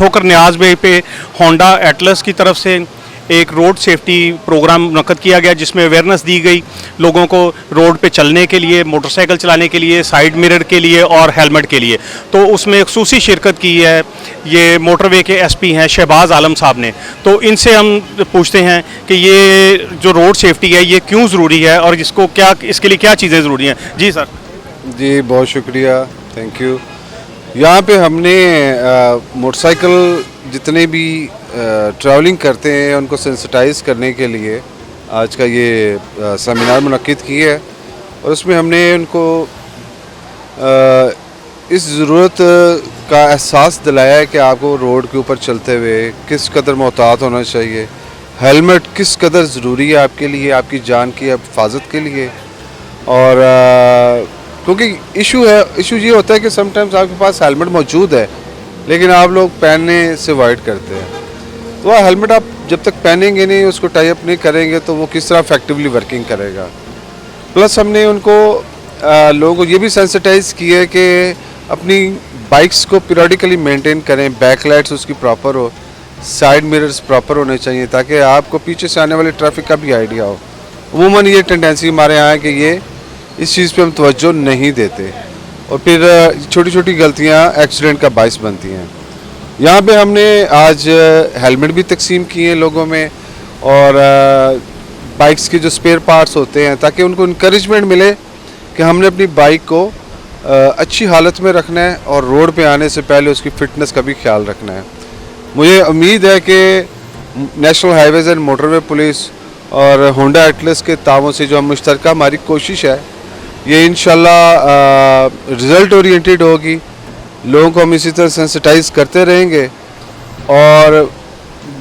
ठोकर न्याज वे पे Honda Atlas की तरफ से एक रोड सेफ्टी प्रोग्राम मुनक्कद किया गया, जिसमें अवेयरनेस दी गई लोगों को रोड पे चलने के लिए, मोटरसाइकिल चलाने के लिए, साइड मिरर के लिए और हेलमेट के लिए। तो उसमें खुसूसी शिरकत की है ये मोटरवे के एसपी हैं शहबाज आलम साहब ने। तो इनसे हम पूछते हैं कि ये जो रोड सेफ्टी है ये क्यों ज़रूरी है और इसको क्या, इसके लिए क्या चीज़ें ज़रूरी हैं। जी सर। जी बहुत शुक्रिया, थैंक यू। यहाँ पे हमने मोटरसाइकिल जितने भी ट्रैवलिंग करते हैं उनको सेंसिटाइज़ करने के लिए आज का ये सेमिनार मुनक्किद की है, और उसमें हमने उनको इस ज़रूरत का एहसास दिलाया है कि आपको रोड के ऊपर चलते हुए किस कदर मोहतात होना चाहिए, हेलमेट किस कदर ज़रूरी है आपके लिए, आपकी जान की हिफाजत के लिए। और क्योंकि इशू ये होता है कि समटाइम्स आपके पास हेलमेट मौजूद है लेकिन आप लोग पहनने से अवॉइड करते हैं, तो वह हेलमेट आप जब तक पहनेंगे नहीं, उसको टाई अप नहीं करेंगे तो वो किस तरह इफेक्टिवली वर्किंग करेगा। प्लस हमने उनको लोगों को ये भी सेंसिटाइज़ किया है कि अपनी बाइक्स को पीरियडिकली मेंटेन करें, बैक लाइट्स उसकी प्रॉपर हो, साइड मिरर्स प्रॉपर होने चाहिए ताकि आपको पीछे से आने वाले ट्रैफिक का भी आइडिया हो। अमूमन ये टेंडेंसी हमारे यहाँ है कि ये इस चीज़ पे हम तवज्जो नहीं देते और फिर छोटी छोटी गलतियाँ एक्सीडेंट का बाइस बनती हैं। यहाँ पे हमने आज हेलमेट भी तकसीम किए हैं लोगों में, और बाइक्स के जो स्पेयर पार्ट्स होते हैं ताकि उनको इनकरेजमेंट मिले कि हमने अपनी बाइक को अच्छी हालत में रखना है और रोड पे आने से पहले उसकी फ़िटनेस का भी ख्याल रखना है। मुझे उम्मीद है कि national highways and motorway police और होंडा एटलस के तावों से जो हम मुश्तरका हमारी कोशिश है ये इंशाल्लाह रिज़ल्ट ओरिएंटेड होगी। लोगों को हम इसी तरह सेंसिटाइज़ करते रहेंगे और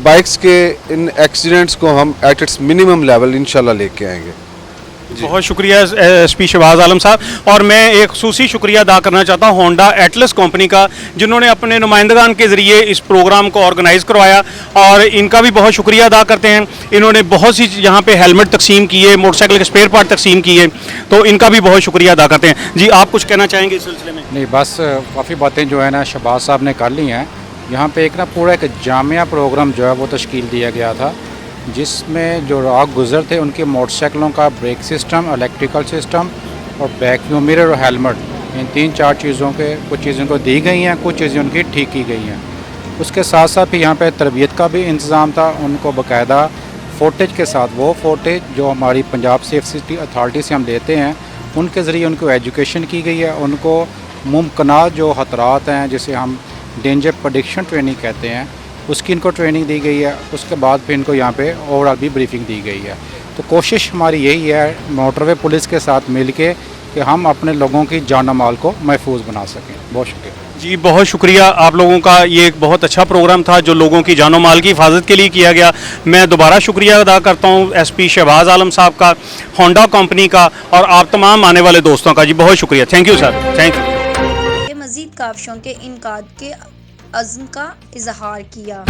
बाइक्स के इन एक्सीडेंट्स को हम एट इट्स मिनिमम लेवल इंशाल्लाह लेके आएंगे। बहुत शुक्रिया एसपी शहबाज आलम साहब। और मैं एक खुसूसी शुक्रिया अदा करना चाहता हूँ होंडा एटलस कंपनी का, जिन्होंने अपने नुमाइंदगान के ज़रिए इस प्रोग्राम को ऑर्गेनाइज़ करवाया, और इनका भी बहुत शुक्रिया अदा करते हैं। इन्होंने बहुत सी यहाँ पे हेलमेट तकसीम किए, मोटरसाइकिल के स्पेयर पार्ट तकसीम किए, तो इनका भी बहुत शुक्रिया अदा करते हैं। जी आप कुछ कहना चाहेंगे इस सिलसिले में? नहीं, बस काफ़ी बातें जो है ना शहबाज साहब ने कर ली हैं। यहाँ पे एक ना पूरा एक जामिया प्रोग्राम जो है वो तश्कील दिया गया था, जिसमें जो राग गुज़र थे उनके मोटरसाइकिलों का ब्रेक सिस्टम, इलेक्ट्रिकल सिस्टम और बैक व्यू मिरर और हेलमेट, इन 3-4 चीज़ों के कुछ चीज़ें को दी गई हैं, कुछ चीज़ें उनकी ठीक की गई हैं। उसके साथ साथ फिर यहाँ पे तरबियत का भी इंतज़ाम था, उनको बाकायदा फोटेज के साथ, वो फोटेज जो हमारी पंजाब सेफ्टी अथॉरिटी से हम लेते हैं उनके ज़रिए उनको एजुकेशन की गई है। उनको मुमकिन जो ख़तरात हैं जिसे हम डेंजर प्रेडिक्शन ट्रेनिंग कहते हैं उसकी इनको ट्रेनिंग दी गई है। उसके बाद फिर इनको यहाँ पे ओवरऑल भी ब्रीफिंग दी गई है। तो कोशिश हमारी यही है मोटरवे पुलिस के साथ मिल के कि हम अपने लोगों की जान माल को महफूज बना सकें। बहुत शुक्रिया जी, बहुत शुक्रिया आप लोगों का। ये एक बहुत अच्छा प्रोग्राम था जो लोगों की जानो माल की हिफाजत के लिए किया गया। मैं दोबारा शुक्रिया अदा करता हूँ एसपी शहबाज आलम साहब का, होंडा कंपनी का, और आप तमाम आने वाले दोस्तों का। जी बहुत शुक्रिया, thank you sir, thank you. मज़ीद काविशों के इनकाद के अज़्म का इजहार किया।